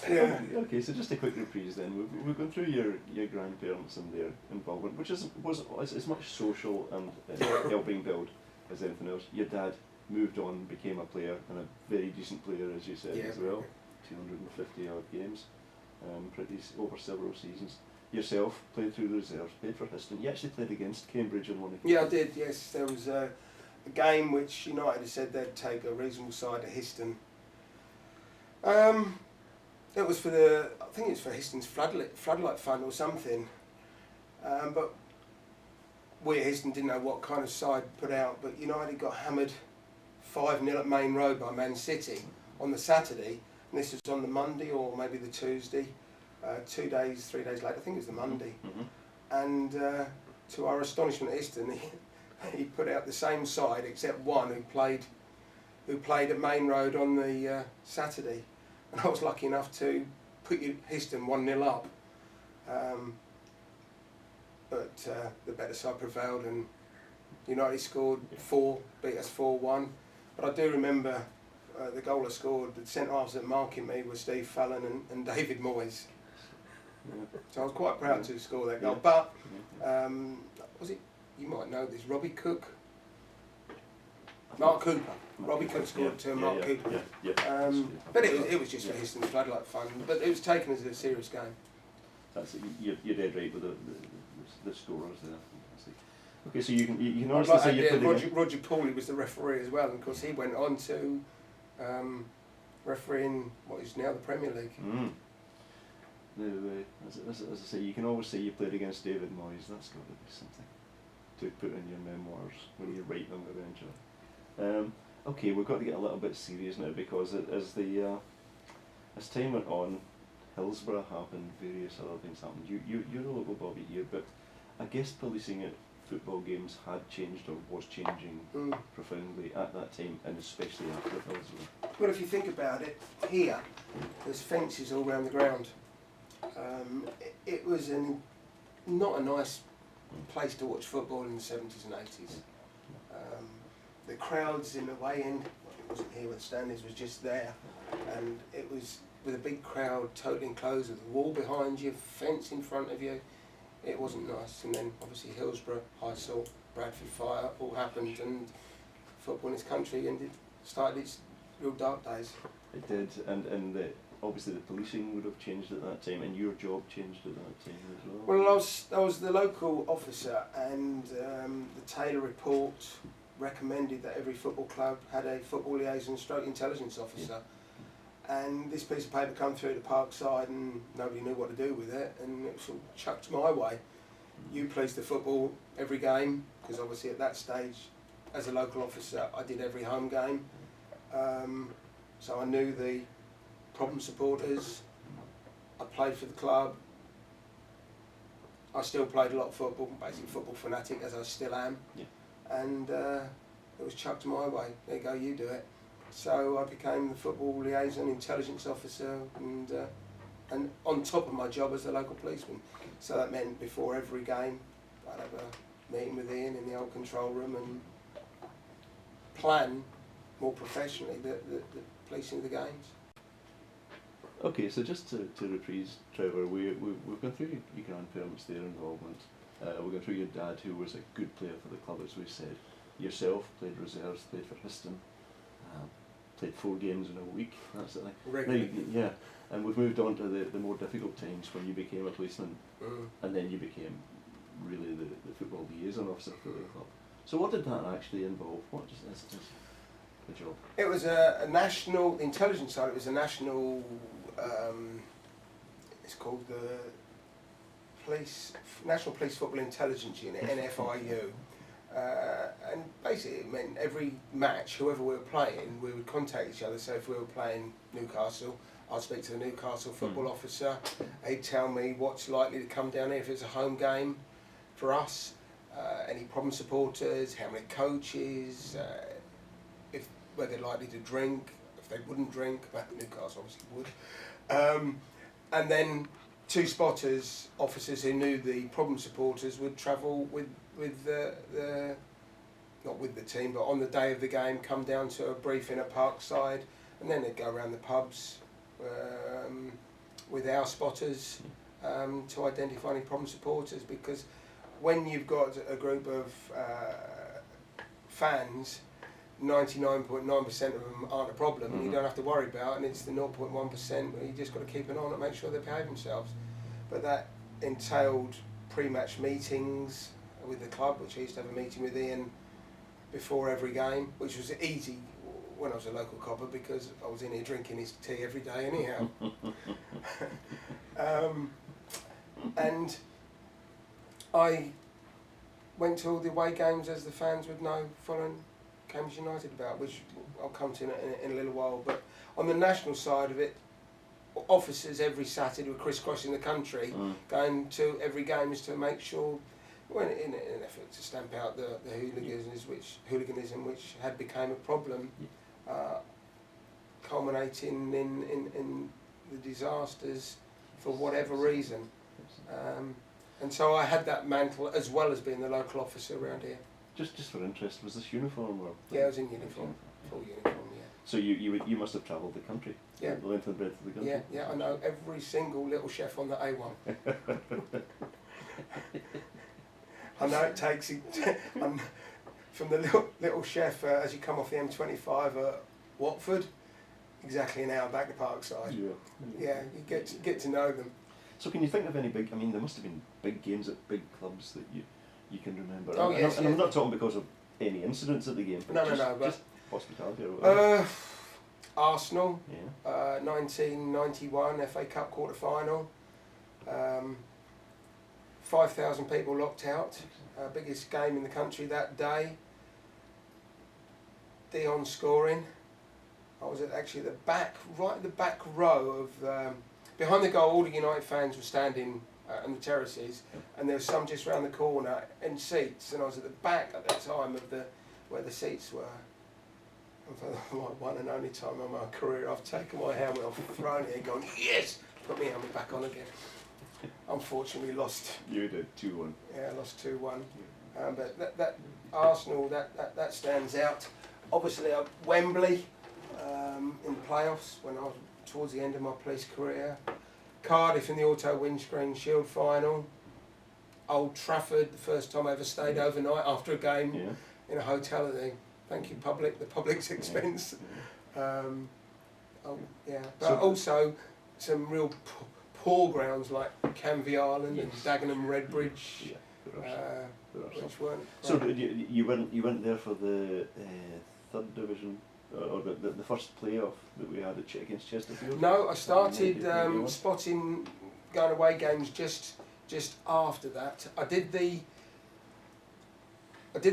Yeah. Okay, so just a quick reprise then. We've gone through your grandparents and their involvement, which was as much social and helping build as anything else. Your dad moved on, became a player, and a very decent player, as you said, as well. 250 odd games, over several seasons. Yourself played through the reserves, played for Histon. You actually played against Cambridge on one occasion. Yeah, I did. Yes, there was a game which United had said they'd take a reasonable side at Histon. It was for I think it was for Histon's floodlight fund or something. But we at Histon didn't know what kind of side put out. But United got hammered 5-0 at Main Road by Man City on the Saturday, and this was on the Monday or maybe the Tuesday. 3 days later, I think it was the Monday. And to our astonishment at Histon, he put out the same side except one who played at Main Road on the Saturday. And I was lucky enough to put Histon 1-0 up. But the better side prevailed and United scored 4, beat us 4-1. But I do remember the goal I scored, the centre-halves that marking me were Steve Fallon and David Moyes. So I was quite proud to score that goal. But was it? You might know this. Robbie Cook, Mark Cooper. Robbie Cook scored to Mark Cooper. But it was just for Histon's floodlight fun. But it was taken as a serious game. That's it. You're dead right with the scorers there. Okay, so you can honestly say you played Roger Pooley was the referee as well, and of course he went on to refereeing what is now the Premier League. As I say, you can always say you played against David Moyes. That's got to be something to put in your memoirs when you write them eventually. Okay, we've got to get a little bit serious now because as time went on, Hillsborough happened, various other things happened. You're a local Bobby here, but I guess policing at football games had changed or was changing profoundly at that time, and especially after Hillsborough. Well, if you think about it, here there's fences all around the ground. It was not a nice place to watch football in the 70s and 80s. The crowds in the way end, it wasn't here with Stanley's, was just there, and it was with a big crowd totally enclosed with a wall behind you, fence in front of you. It wasn't nice. And then obviously Hillsborough, Highsall, Bradford Fire all happened, and football in this country started its real dark days. It did, and obviously the policing would have changed at that time, and your job changed at that time as well. Well, I was the local officer, and the Taylor report recommended that every football club had a football liaison stroke intelligence officer. And this piece of paper come through the Parkside and nobody knew what to do with it, and it was all chucked my way. You policed the football every game, because obviously at that stage, as a local officer, I did every home game. So I knew the problem supporters, I played for the club, I still played a lot of football, basically football fanatic as I still am. And it was chucked my way. There you go, you do it. So I became the football liaison intelligence officer, and on top of my job as a local policeman. So that meant before every game I'd have a meeting with Ian in the old control room and plan more professionally the policing of the games. Okay, so just to reprise, Trevor, we've gone through your grandparents, their involvement. We've gone through your dad, who was a good player for the club, as we said. Yourself, played reserves, played for Histon. Played 4 games in a week, that sort of thing. Regularly. Yeah, and we've moved on to the more difficult times when you became a policeman, and then you became really the football liaison officer for the club. So what did that actually involve? What is the job? It was a national, the intelligence side, it was a national, it's called the National Police Football Intelligence Unit, NFIU. And basically it meant every match, whoever we were playing, we would contact each other. So if we were playing Newcastle, I'd speak to the Newcastle football officer. He'd tell me what's likely to come down here if it's a home game for us, any problem supporters, how many coaches, whether they're likely to drink, if they wouldn't drink, but Newcastle obviously would. And then 2 spotters, officers who knew the problem supporters, would travel with not with the team, but on the day of the game, come down to a briefing at Parkside, and then they'd go around the pubs, with our spotters to identify any problem supporters, because when you've got a group of fans, 99.9% of them aren't a problem, and you don't have to worry about, and it's the 0.1% where you just got to keep an eye on it, make sure they behave themselves. But that entailed pre-match meetings with the club, which I used to have a meeting with Ian before every game, which was easy when I was a local copper because I was in here drinking his tea every day anyhow. And I went to all the away games, as the fans would know, following Cambridge United about, which I'll come to in a little while. But on the national side of it, officers every Saturday were crisscrossing the country, going to every game is to make sure, well, in an effort to stamp out the hooliganism which had become a problem, culminating in the disasters for whatever reason. And so I had that mantle as well as being the local officer around here. Just for interest, was this uniform or? Yeah, I was in uniform, full uniform. Yeah. So you must have travelled the country. Yeah. The length and breadth of the country. Yeah. I know every single little chef on the A1. I know it takes from the little chef as you come off the M25 at Watford, exactly an hour back to Parkside. Yeah, you get to know them. So can you think of any big? I mean, there must have been big games at big clubs that you can remember. Oh yes, and I'm not talking because of any incidents at the game. But No. Just hospitality or whatever. Arsenal, yeah. 1991 FA Cup quarter final. 5,000 people locked out. Biggest game in the country that day. Dion scoring. I was actually at the back, right at the back row of. Behind the goal, all the United fans were standing on the terraces, and there was some just round the corner in seats, and I was at the back at that time of where the seats were. And for the one and only time in my career, I've taken my helmet off, thrown it, and gone, yes! Put my helmet back on again. Unfortunately, lost. You did 2-1. Yeah, I lost 2-1. But that Arsenal, that stands out. Obviously, Wembley in the playoffs when I was towards the end of my police career. Cardiff in the Auto Windscreen Shield final. Old Trafford, the first time I ever stayed overnight after a game in a hotel at the, thank you public, the public's expense. But so also some real poor grounds like Canvey Island and Dagenham Redbridge, which weren't. So you went there for the third division? Or the first playoff that we had against Chesterfield? No, I started spotting going away games just after that. I did the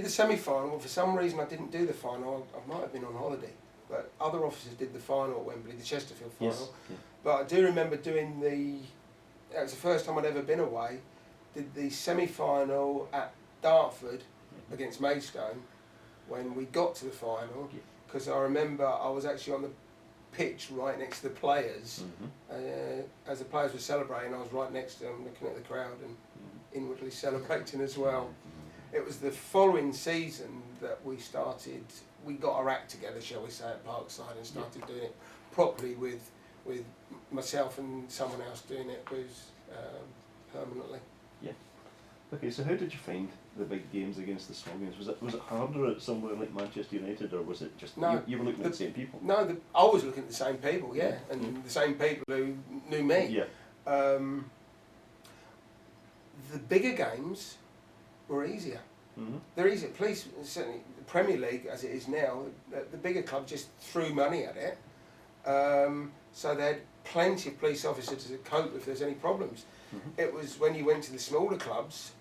semi-final, but for some reason I didn't do the final. I might have been on holiday, but other officers did the final at Wembley, the Chesterfield final. Yes. Yeah. But I do remember doing that was the first time I'd ever been away, did the semi-final at Dartford against Maidstone when we got to the final. Because I remember I was actually on the pitch right next to the players. As the players were celebrating, I was right next to them looking at the crowd and inwardly celebrating as well. It was the following season that we got our act together, shall we say, at Parkside and started doing it properly with myself and someone else doing it permanently. Yeah. Okay, so how did you find the big games against the small games? Was it harder at somewhere like Manchester United, or was it just you were looking at the same people? No, I was looking at the same people, and the same people who knew me. Yeah. The bigger games were easier. They're easier. Police, certainly the Premier League as it is now, the bigger club just threw money at it, so they had plenty of police officers to cope if there's any problems. It was when you went to the smaller clubs.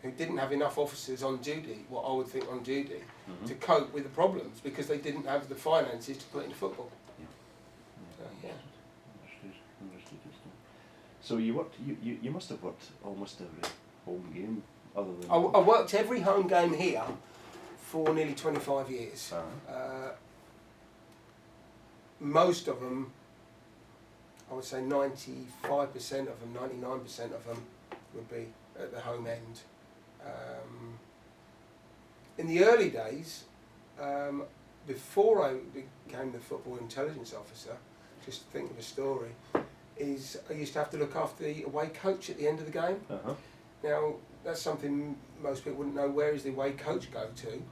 Who didn't have enough officers on duty, what I would think on duty, to cope with the problems because they didn't have the finances to put into football. Understood. So you must have worked almost every home game other than... I worked every home game here for nearly 25 years. Most of them, I would say 95% of them, 99% of them would be at the home end. In the early days, before I became the football intelligence officer, just think of a story, is I used to have to look after the away coach at the end of the game. Uh-huh. Now, that's something most people wouldn't know. Where does the away coach go to?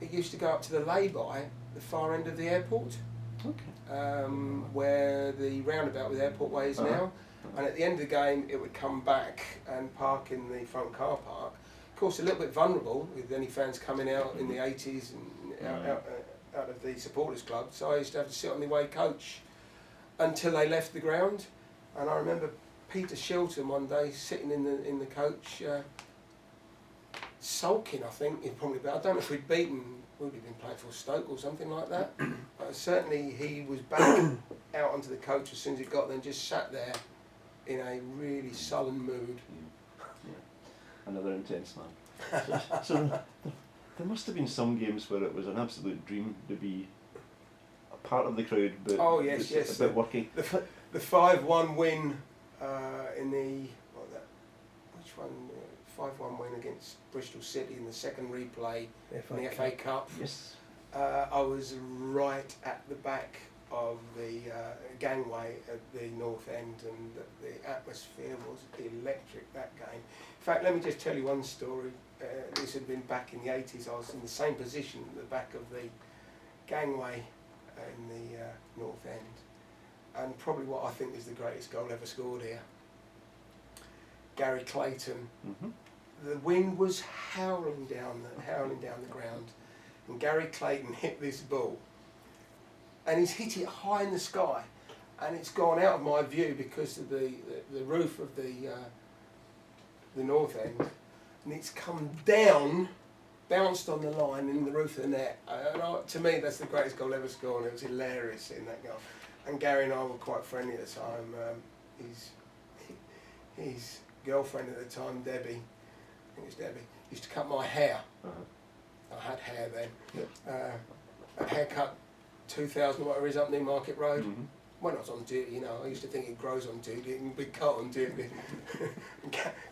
It used to go up to the lay-by, the far end of the airport, Okay. where the roundabout with Airport Way is now. And at the end of the game, it would come back and park in the front car park. Of course, a little bit vulnerable with any fans coming out in the 80s and out of the supporters club. So I used to have to sit on the away coach until they left the ground. And I remember Peter Shilton one day sitting in the coach, sulking. I think he'd probably been, I don't know if we'd been playing for Stoke or something like that. But certainly he was back out onto the coach as soon as he got there and just sat there in a really sullen mood. Yeah. Another intense man. So there must have been some games where it was an absolute dream to be a part of the crowd, but oh yes, a bit working. The 5-1 win in the which one? 5-1 win against Bristol City in the second replay in the FA Cup. Yes. I was right at the back of the gangway at the north end, and the atmosphere was electric that game. In fact, let me just tell you one story. This had been back in the 80s. I was in the same position at the back of the gangway in the north end, and probably what I think is the greatest goal ever scored here. Gary Clayton. Mm-hmm. The wind was howling down the ground, and Gary Clayton hit this ball, and he's hit it high in the sky, and it's gone out of my view because of the roof of the north end, and it's come down, bounced on the line in the roof of the net. To me, that's the greatest goal ever scored, and it was hilarious in that goal. And Gary and I were quite friendly at the time. His girlfriend at the time, Debbie, I think it was Debbie, used to cut my hair. I had hair then. Yep. A haircut 2000 or whatever is up Newmarket Road. Mm-hmm. When I was on duty, you know, I used to think it grows on duty, it can be cut on duty.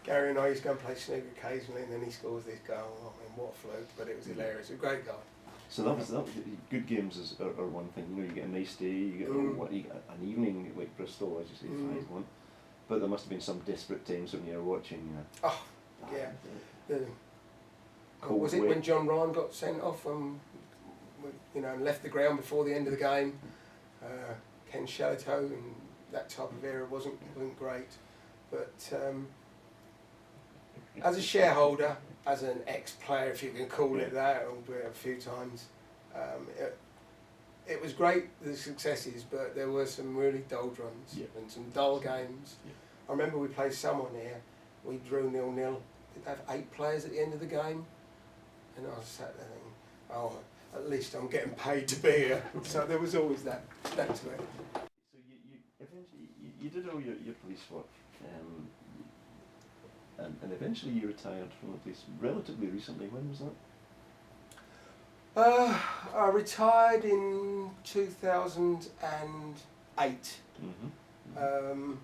Gary and I used to go and play snooker occasionally, and then he scores this goal. I mean, what a fluke, but it was hilarious. A great goal. So that was good games are one thing. You know, you get a nice day, you get you get an evening like Bristol, as you say, 5-1. But there must have been some desperate times when you were watching. Oh, yeah. Cold Was it wet. when John Ryan got sent off and left the ground before the end of the game? Ken Shalato and that type of era wasn't great. But as a shareholder, as an ex-player, if you can call it that, albeit a few times, it was great, the successes, but there were some really doldrums and some dull games. Yeah. I remember we played someone here, we drew 0-0, did have 8 players at the end of the game, and I was sat there thinking, oh, at least I'm getting paid to be here. So there was always that to it. So you eventually you did all your police work, and eventually you retired from the police relatively recently. When was that? I retired in 2008. Mm-hmm.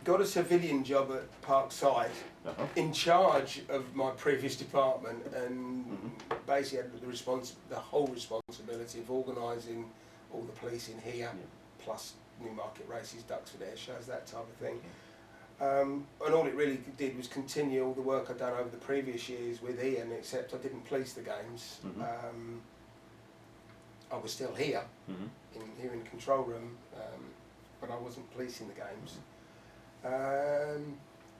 Got a civilian job at Parkside, in charge of my previous department, and basically had the whole responsibility of organising all the police in here, plus Newmarket races, Duxford air shows, that type of thing. And all it really did was continue all the work I'd done over the previous years with Ian, except I didn't police the games. I was still here, here in the control room, but I wasn't policing the games.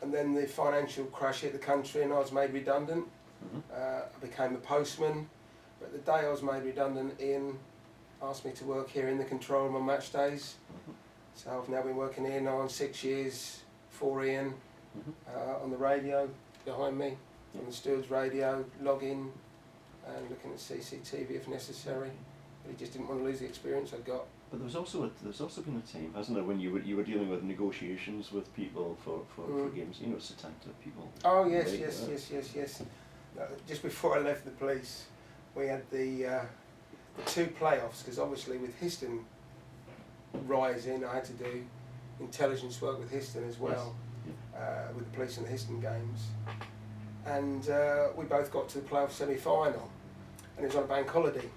And then the financial crash hit the country and I was made redundant. I became a postman, but the day I was made redundant, Ian asked me to work here in the control room on match days. So I've now been working here now on 6 years for Ian, on the radio behind me, on the steward's radio, logging and looking at CCTV if necessary. But he just didn't want to lose the experience I'd got. But there's also been a time, hasn't there, when you were dealing with negotiations with people for games, you know, Satanta people. Oh yes, yes. Just before I left the police, we had the 2 playoffs, because obviously with Histon rising, I had to do intelligence work with Histon as well, with the police in the Histon games. And we both got to the playoff semi-final, and it was on a bank holiday.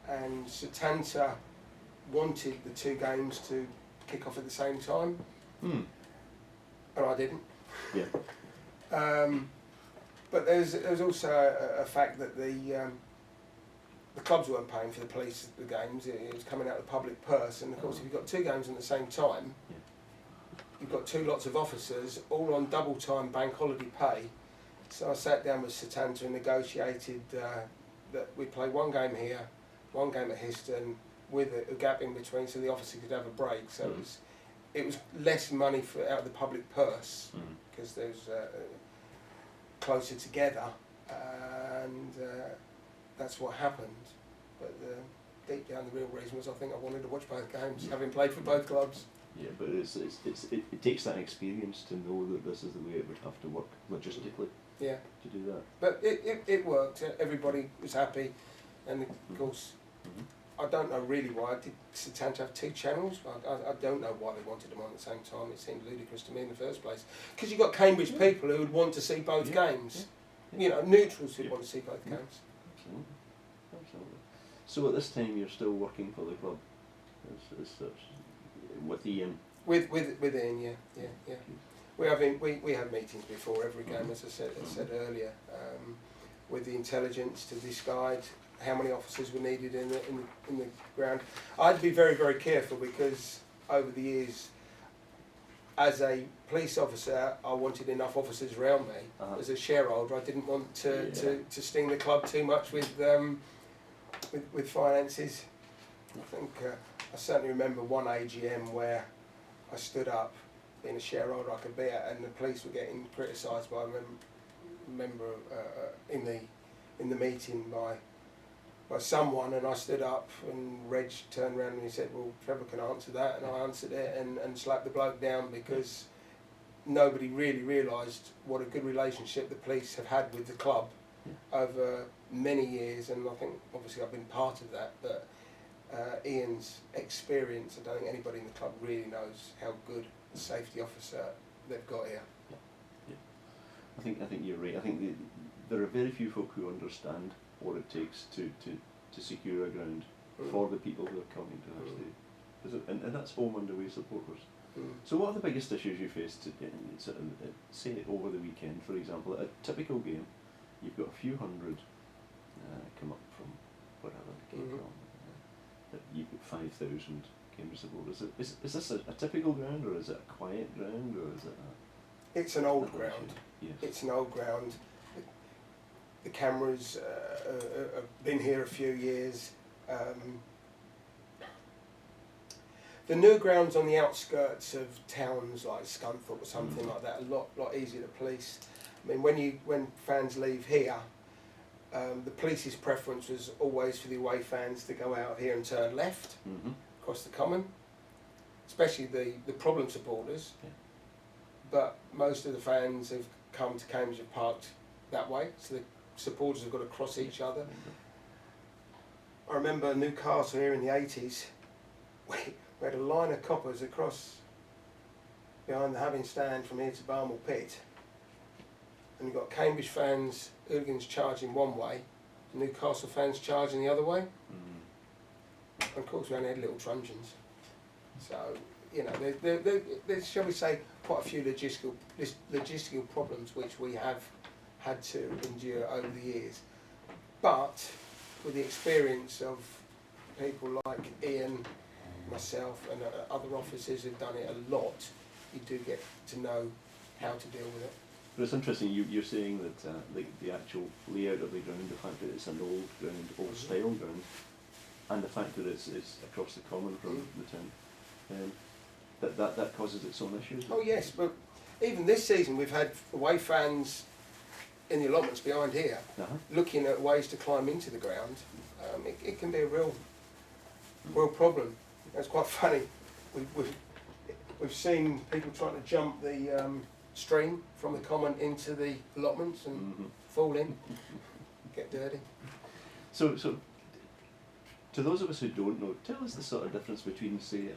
and Setanta wanted the two games to kick off at the same time, and I didn't. Yeah. But there's also a fact that the clubs weren't paying for the police the games. It was coming out of the public purse, and of course, if you've got two games at the same time, you've got two lots of officers all on double time bank holiday pay. So I sat down with Setanta and negotiated that we play one game here, one game at Histon, with a gap in between, so the officer could have a break. So it was less money out of the public purse because there's closer together, and that's what happened. But deep down, the real reason was I think I wanted to watch both games, having played for both clubs. Yeah, but it takes that experience to know that this is the way it would have to work logistically. Yeah. To do that. But it worked. Everybody was happy, and of course, I don't know really why. Did Setanta have two channels? I don't know why they wanted them on at the same time. It seemed ludicrous to me in the first place. Because you've got Cambridge people who would want to see both games. Yeah. You know, neutrals who'd want to see both games. Absolutely. Absolutely. So at this time you're still working for the club as such, with Ian? With Ian, yeah. We have meetings before every game, as I said earlier, with the intelligence to decide how many officers were needed in the ground. I had to be very, very careful because over the years, as a police officer, I wanted enough officers around me. As a shareholder, I didn't want to sting the club too much with finances. I think I certainly remember one AGM where I stood up, being a shareholder I could be at, and the police were getting criticised by a member in the meeting by someone, and I stood up, and Reg turned around and he said, well, Trevor can answer that, and I answered it and slapped the bloke down because nobody really realised what a good relationship the police have had with the club over many years, and I think obviously I've been part of that, but Ian's experience, I don't think anybody in the club really knows how good a safety officer they've got here. I think you're right. I think there are very few folk who understand what it takes to secure a ground for the people who are coming to us. And that's home and away supporters. So what are the biggest issues you faced, say over the weekend, for example? At a typical game, you've got a few hundred come up from wherever they came from. You've got 5,000 Cambridge supporters. Is this a typical ground, or is it a quiet ground, or is it a... It's an old ground. Yes. It's an old ground. The cameras have been here a few years. The new grounds on the outskirts of towns like Scunthorpe or something like that, a lot easier to police. I mean, when fans leave here, the police's preference was always for the away fans to go out here and turn left across the common, especially the problem supporters. Yeah. But most of the fans have come to Cambridge have parked that way, so the supporters have got to cross each other. I remember Newcastle here in the 80s, we had a line of coppers across behind the Habbin stand from here to Barnwell Pit, and you've got Cambridge fans, hooligans charging one way, Newcastle fans charging the other way. And of course we only had little truncheons. So, you know, there's, shall we say, quite a few logistical problems which we have had to endure over the years. But with the experience of people like Ian, myself and other officers who've done it a lot, you do get to know how to deal with it. But it's interesting, you're saying that the actual layout of the ground, the fact that it's an old ground, old style ground, and the fact that it's across the common from the town, that causes its own issues. Oh yes, but even this season we've had away fans in the allotments behind here looking at ways to climb into the ground. It can be a real problem. It's quite funny. We've seen people trying to jump the stream from the common into the allotments and fall in, get dirty. So to those of us who don't know, tell us the sort of difference between, say,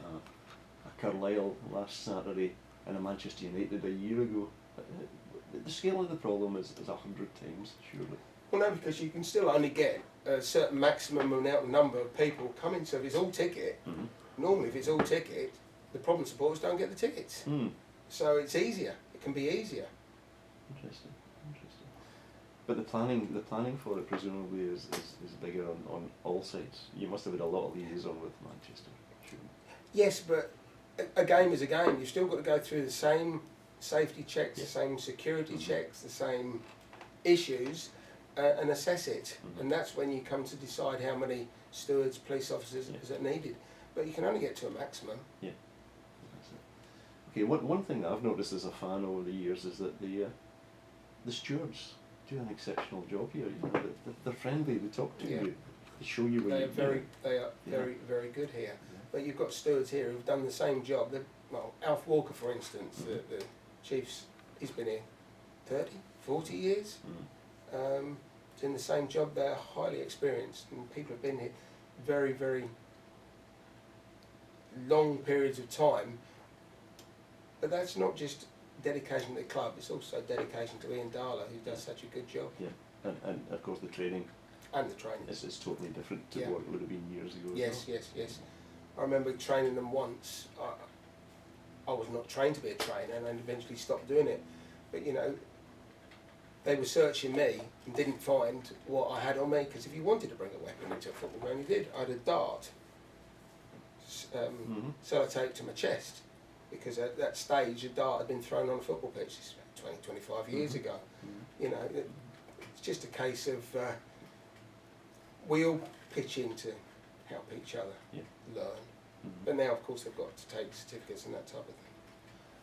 a Carlisle last Saturday and a Manchester United a year ago. The scale of the problem is 100 times, surely. Well, no, because you can still only get a certain maximum number of people coming. So if it's all ticket, normally if it's all ticket, the problem supporters don't get the tickets. So it's easier. It can be easier. Interesting. But the planning for it presumably is bigger on all sides. You must have had a lot of liaison with Manchester. Sure. Yes, but a game is a game. You've still got to go through the same safety checks, the same security checks, the same issues, and assess it. And that's when you come to decide how many stewards, police officers is it needed. But you can only get to a maximum. Yeah. Okay, one thing that I've noticed as a fan over the years is that the stewards do an exceptional job here. You know, they're friendly, they talk to you, they show you where they are very good here. But you've got stewards here who've done the same job. Well, Alf Walker, for instance, the Chiefs, he's been here 30, 40 years. Doing the same job. They're highly experienced, and people have been here very, very long periods of time. But that's not just dedication to the club, it's also dedication to Ian Darla, who does such a good job. Yeah, and of course the training. And the training. It's totally different to what it would have been years ago. Yes, yes. I remember training them once. I was not trained to be a trainer and eventually stopped doing it. But you know, they were searching me and didn't find what I had on me, because if you wanted to bring a weapon into a football ground, you did. I had a dart, sellotape to my chest, because at that stage a dart had been thrown on a football pitch. This is about 20, 25 years ago. You know, it's just a case of we all pitch in to help each other learn. But now, of course, they've got to take certificates and that type of thing.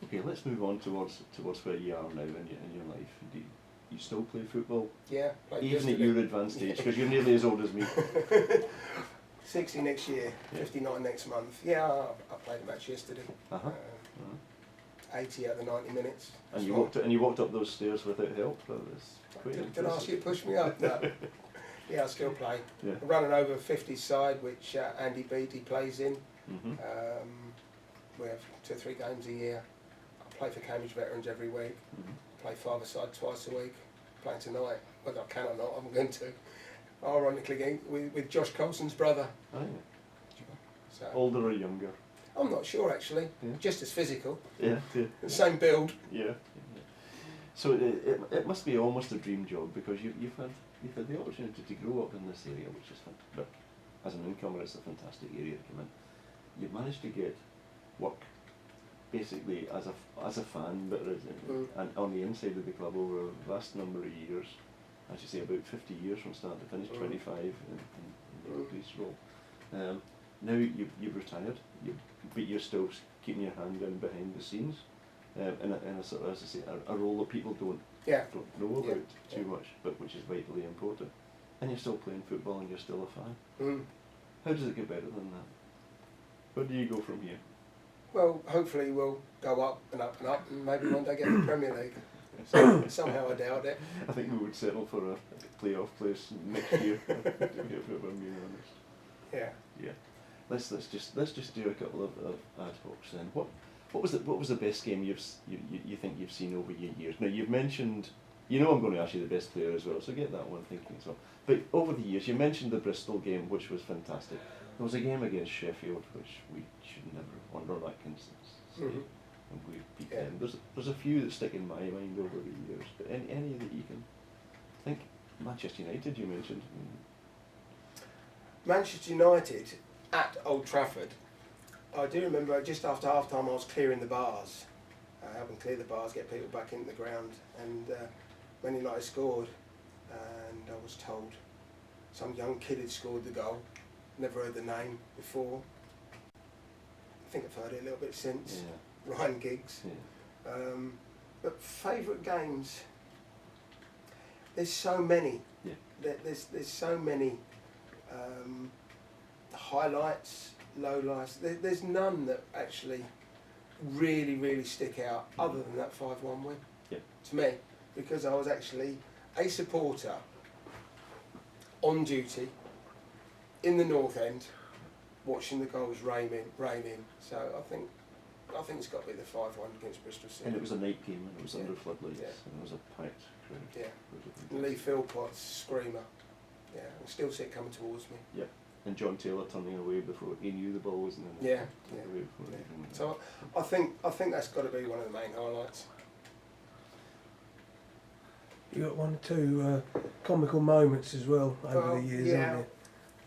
Okay, let's move on towards where you are now in your life. Do you still play football? Yeah, even at your advanced age, because you're nearly as old as me. 60 next year, 59 next month. Yeah, I played a match yesterday. 80 out of the 90 minutes. And you walked up those stairs without help? That was Did I ask you to push me up? No. Yeah, I still play. Running over 50s side, which Andy Beattie plays in. We have 2 or 3 games a year. I play for Cambridge Veterans every week. Play 5-a-side twice a week. Playing tonight, whether I can or not, I'm going to. Ironically, with Josh Colson's brother. Oh, yeah. So, older or younger? I'm not sure actually. Just as physical. Yeah. The same build. Yeah. So it must be almost a dream job, because you've had the opportunity to grow up in this area, which is fantastic. But as an incomer, it's a fantastic area to come in. You've managed to get work basically as a fan, but and on the inside of the club over a vast number of years. As you say, about 50 years from start to finish, 25 in the police role. Now you've retired, but you're still keeping your hand in behind the scenes, in a sort of, as I say, a role that people don't know about too much, but which is vitally important. And you're still playing football, and you're still a fan. How does it get better than that? Where do you go from here? Well, hopefully we'll go up and up and up, and maybe one day get the Premier League. Somehow I doubt it. I think we would settle for a playoff place next year, if I'm being honest. Yeah. Let's just do a couple of ad hocs then. What was the best game you think you've seen over your years? Now you've mentioned, I'm going to ask you the best player as well, so get that one thinking as well. But over the years, you mentioned the Bristol game, which was fantastic. There was a game against Sheffield, which we should never, under that consistency, and we beat them. There's a few that stick in my mind over the years, but any that you can think. Manchester United, you mentioned. Manchester United at Old Trafford. I do remember just after half time I was clearing the bars. Helping clear the bars, get people back into the ground, and Man United scored, and I was told some young kid had scored the goal. Never heard the name before. I think I've heard it a little bit since. Ryan Giggs. But favourite games, there's so many. There's so many highlights, lowlights. There's none that actually really stick out other than that 5-1 win to me, because I was actually a supporter on duty in the North End watching the goals rain in. So I think it's got to be the 5-1 against Bristol City. And it was a night game, and it was under floodlights, and it was a packed crowd. Lee Philpott's screamer. Yeah, I still see it coming towards me. Yeah. And John Taylor turning away before he knew the ball was in the Yeah, net. yeah. Away before Yeah. he even- So I think that's got to be one of the main highlights. You got one or two comical moments as well over Well, the years, yeah. haven't you?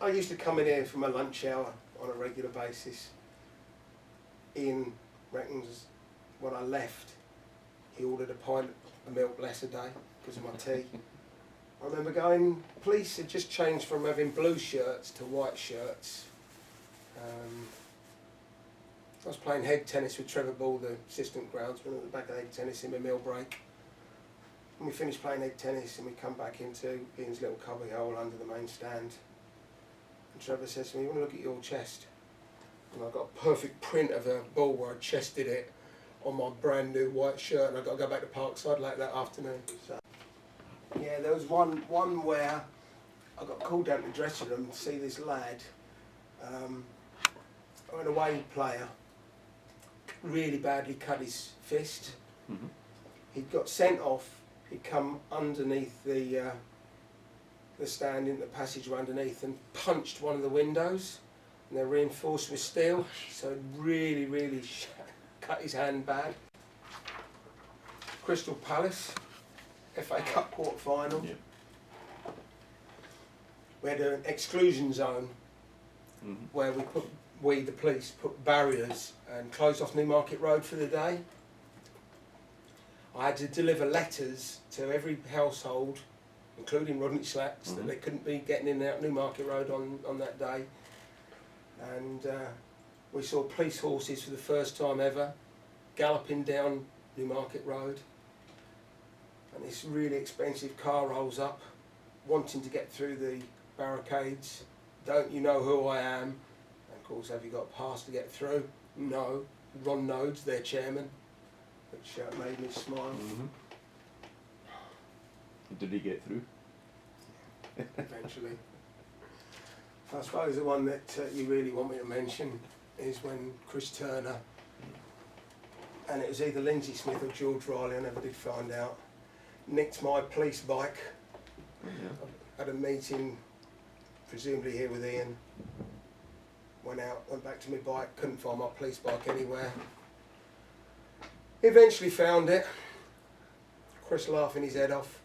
I used to come in here for my lunch hour on a regular basis. Ian reckons when I left, he ordered a pint of milk less a day because of my tea. I remember going, police had just changed from having blue shirts to white shirts. I was playing head tennis with Trevor Ball, the assistant groundsman, at the back of head tennis in my meal break. And we finished playing head tennis and we come back into Ian's little cubby hole under the main stand. And Trevor says to me, "You want to look at your chest?" And I got a perfect print of a ball where I chested it on my brand new white shirt, and I got to go back to Parkside late that afternoon. So, yeah, there was one where I got called down to the dressing room to see this lad, an away player, really badly cut his fist. Mhm. He'd got sent off. He'd come underneath the stand in the passageway underneath and punched one of the windows, and they're reinforced with steel, so it really cut his hand bad. Crystal Palace, FA Cup quarter final. Yeah. We had an exclusion zone Mhm. where the police, put barriers and closed off Newmarket Road for the day. I had to deliver letters to every household, including Rodney Slacks, that Mhm. they couldn't be getting in and out Newmarket Road on that day. And we saw police horses for the first time ever galloping down Newmarket Road. And this really expensive car rolls up, wanting to get through the barricades. "Don't you know who I am?" And of course, "Have you got a pass to get through?" "No." Ron Nodes, their chairman, which made me smile. Mhm. Did he get through? Eventually. I suppose the one that you really want me to mention is when Chris Turner, and it was either Lindsay Smith or George Riley, I never did find out, nicked my police bike. Yeah. Had a meeting, presumably here with Ian. Went back to my bike, couldn't find my police bike anywhere. Eventually found it. Chris laughing his head off.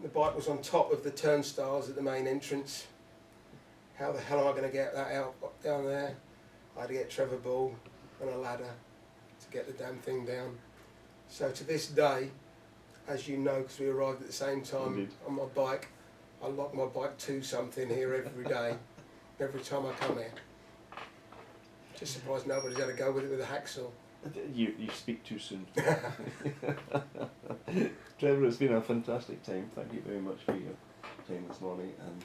The bike was on top of the turnstiles at the main entrance. How the hell am I going to get that out down there? I had to get Trevor Ball and a ladder to get the damn thing down. So to this day, as you know, because we arrived at the same time Indeed. on my bike, I lock my bike to something here every day, every time I come here. Just surprised nobody's had a go with it with a hacksaw. You speak too soon. Trevor, it's been a fantastic time. Thank you very much for your time this morning, and